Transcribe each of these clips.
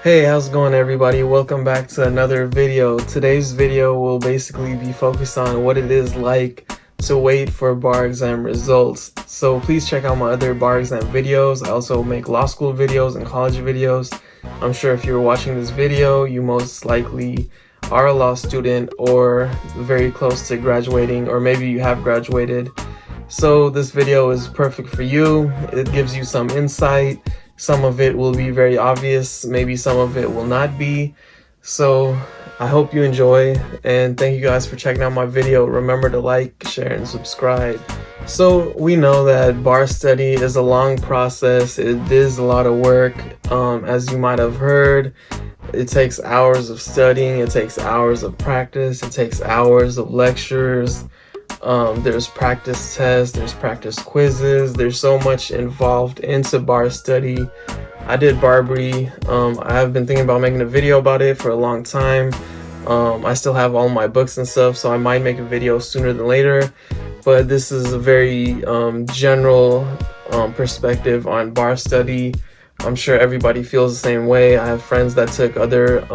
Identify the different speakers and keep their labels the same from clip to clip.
Speaker 1: Hey, how's it going everybody? Welcome back to another video. Today's video will basically be focused on what it is like to wait for bar exam results. So please check out my other bar exam videos. I also make law school videos and college videos. I'm sure if you're watching this video, you most likely are a law student or very close to graduating, or maybe you have graduated. So this video is perfect for you. It gives you some insight. Some of it will be very obvious, maybe some of it will not be. So I hope you enjoy, and thank you guys for checking out my video. Remember to like, share, and subscribe. So we know that bar study is a long process. It is a lot of work. As you might have heard, it takes hours of studying, it takes hours of practice, it takes hours of lectures. There's practice tests, there's practice quizzes, there's so much involved into bar study. I did Barbary. I have been thinking about making a video about it for a long time. I still have all my books and stuff, so I might make a video sooner than later. But this is a very general perspective on bar study. I'm sure everybody feels the same way. I have friends that took other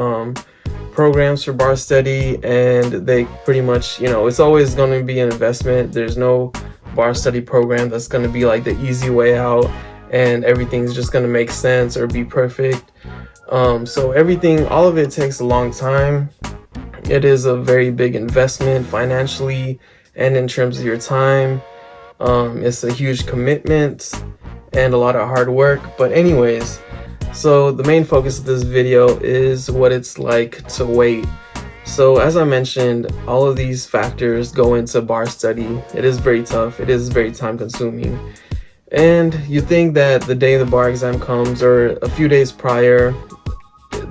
Speaker 1: programs for bar study, and they pretty much, it's always going to be an investment. There's no bar study program that's going to be like the easy way out and everything's just going to make sense or be perfect. So everything, all of it takes a long time. It is a very big investment financially and in terms of your time. It's a huge commitment and a lot of hard work. But anyways, so the main focus of this video is what it's like to wait. So as I mentioned, all of these factors go into bar study. It is very tough. It is very time consuming. And you think that the day the bar exam comes, or a few days prior,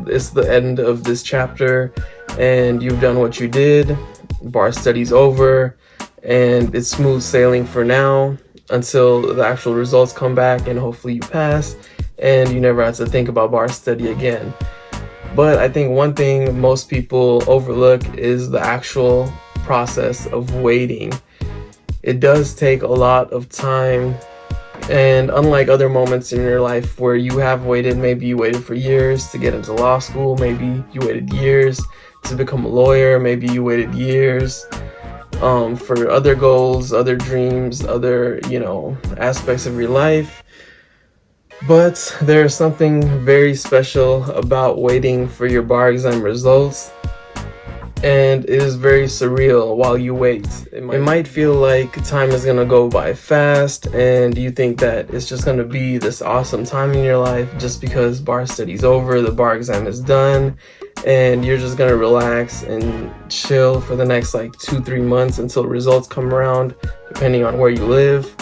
Speaker 1: it's the end of this chapter and you've done what you did, bar study's over, and it's smooth sailing for now until the actual results come back and hopefully you pass and you never have to think about bar study again. But I think one thing most people overlook is the actual process of waiting. It does take a lot of time, and unlike other moments in your life where you have waited, maybe you waited for years to get into law school, maybe you waited years to become a lawyer, maybe you waited years for other goals, other dreams, other, aspects of your life. But there's something very special about waiting for your bar exam results, and it is very surreal while you wait. It might feel like time is gonna go by fast, and you think that it's just gonna be this awesome time in your life just because bar study's over, the bar exam is done, and you're just gonna relax and chill for the next 2-3 months until results come around, depending on where you live.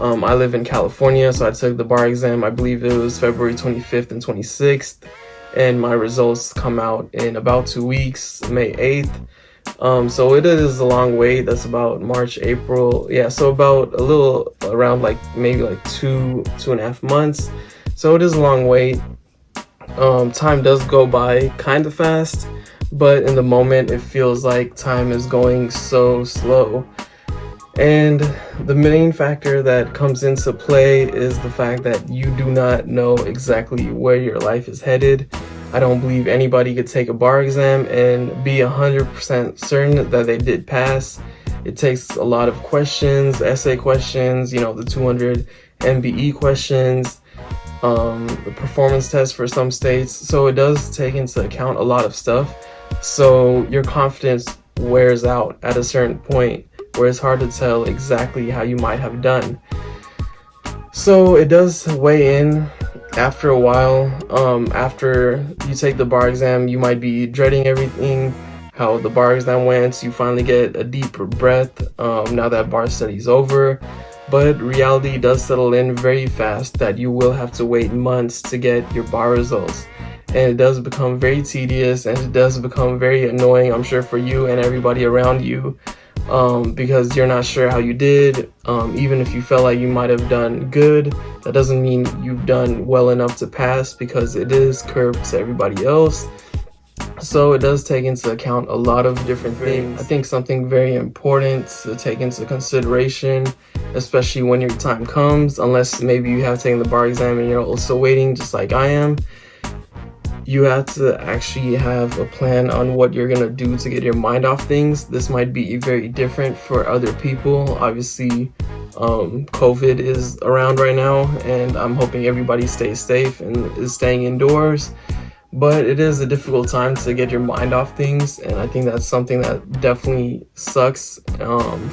Speaker 1: I live in California, so I took the bar exam, I believe it was February 25th and 26th, and my results come out in about 2 weeks, May 8th. So it is a long wait. That's about March, April. Yeah, so about a little around maybe 2.5 months. So it is a long wait. Time does go by kind of fast, but in the moment it feels like time is going so slow. And the main factor that comes into play is the fact that you do not know exactly where your life is headed. I don't believe anybody could take a bar exam and be 100% certain that they did pass. It takes a lot of questions, essay questions, the 200 MBE questions, the performance test for some states. So it does take into account a lot of stuff. So your confidence wears out at a certain point, where it's hard to tell exactly how you might have done. So it does weigh in after a while. After you take the bar exam, you might be dreading everything, how the bar exam went. You finally get a deeper breath now that bar study's over. But reality does settle in very fast that you will have to wait months to get your bar results. And it does become very tedious, and it does become very annoying, I'm sure, for you and everybody around you. Because you're not sure how you did. Even if you felt like you might have done good, that doesn't mean you've done well enough to pass, because it is curved to everybody else. So it does take into account a lot of different things. I think something very important to take into consideration, especially when your time comes, unless maybe you have taken the bar exam and you're also waiting just like I am, you have to actually have a plan on what you're gonna do to get your mind off things. This might be very different for other people. Obviously, COVID is around right now, and I'm hoping everybody stays safe and is staying indoors. But it is a difficult time to get your mind off things, and I think that's something that definitely sucks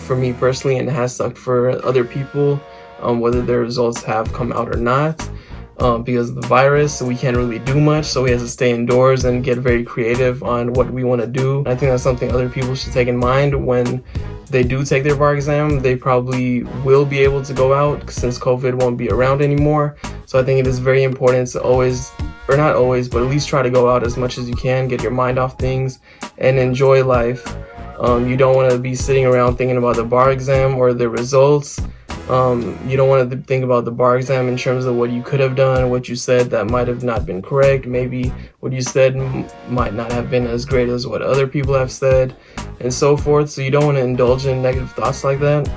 Speaker 1: for me personally, and has sucked for other people, whether their results have come out or not. Because of the virus, so we can't really do much, so we have to stay indoors and get very creative on what we want to do. I think that's something other people should take in mind when they do take their bar exam. They probably will be able to go out since COVID won't be around anymore. So I think it is very important to always, or not always, but at least try to go out as much as you can, get your mind off things, and enjoy life. You don't want to be sitting around thinking about the bar exam or the results. You don't want to think about the bar exam in terms of what you could have done, what you said that might have not been correct. Maybe what you said might not have been as great as what other people have said, and so forth. So you don't want to indulge in negative thoughts like that.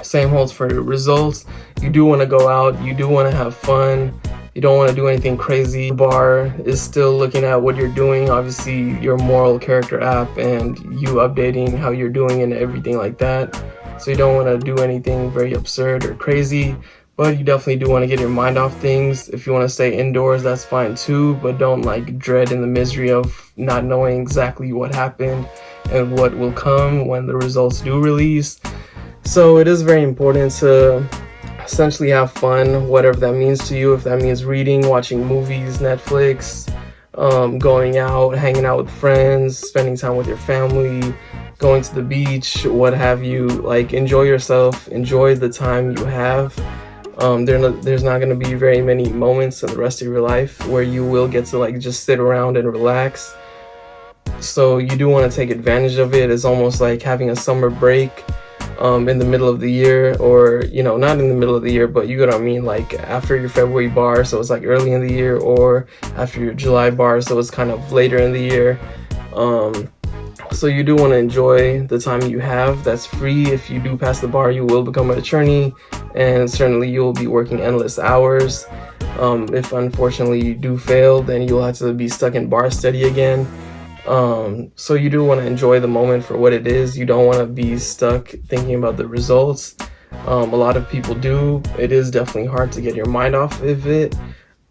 Speaker 1: Same holds for results. You do want to go out, you do want to have fun, you don't want to do anything crazy. The bar is still looking at what you're doing, obviously your moral character app, and you updating how you're doing and everything like that. So you don't want to do anything very absurd or crazy, but you definitely do want to get your mind off things. If you want to stay indoors, that's fine too, but don't like dread in the misery of not knowing exactly what happened and what will come when the results do release. So it is very important to essentially have fun, whatever that means to you. If that means reading, watching movies, Netflix, going out, hanging out with friends, spending time with your family, going to the beach, what have you. Like, enjoy yourself, enjoy the time you have. There's not going to be very many moments in the rest of your life where you will get to like just sit around and relax. So you do want to take advantage of it. It's almost like having a summer break in the middle of the year, or not in the middle of the year, but you get what I mean, like after your February bar, so it's like early in the year, or after your July bar, so it's kind of later in the year. So you do want to enjoy the time you have that's free. If you do pass the bar, you will become an attorney, and certainly you will be working endless hours. If unfortunately you do fail, then you'll have to be stuck in bar study again. So you do want to enjoy the moment for what it is. You don't want to be stuck thinking about the results. A lot of people do. It is definitely hard to get your mind off of it.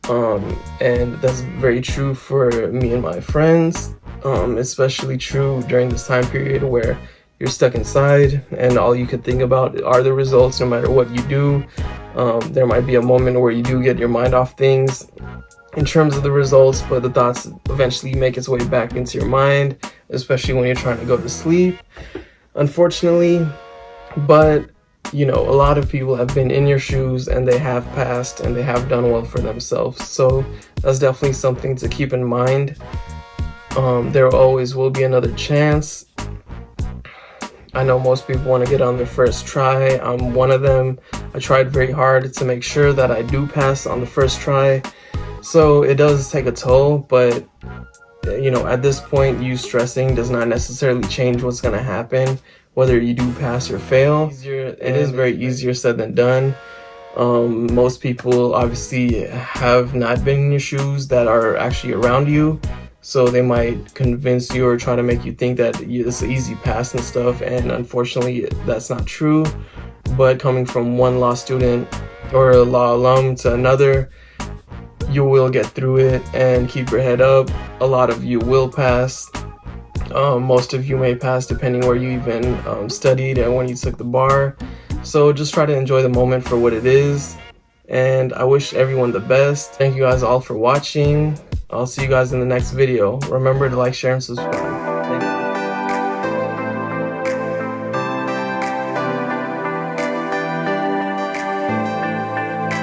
Speaker 1: And that's very true for me and my friends. Especially true during this time period where you're stuck inside and all you can think about are the results no matter what you do. There might be a moment where you do get your mind off things in terms of the results, but the thoughts eventually make its way back into your mind, especially when you're trying to go to sleep, unfortunately. But a lot of people have been in your shoes and they have passed and they have done well for themselves. So that's definitely something to keep in mind. There always will be another chance. I know most people want to get on their first try. I'm one of them. I tried very hard to make sure that I do pass on the first try. So it does take a toll, but at this point, you stressing does not necessarily change what's going to happen, whether you do pass or fail. It is very easier said than done. Most people obviously have not been in your shoes that are actually around you. So they might convince you or try to make you think that it's an easy pass and stuff, and unfortunately that's not true. But coming from one law student or a law alum to another, you will get through it and keep your head up. A lot of you will pass. Most of you may pass depending where you even studied and when you took the bar. So just try to enjoy the moment for what it is, and I wish everyone the best. Thank you guys all for watching. I'll see you guys in the next video. Remember to like, share, and subscribe.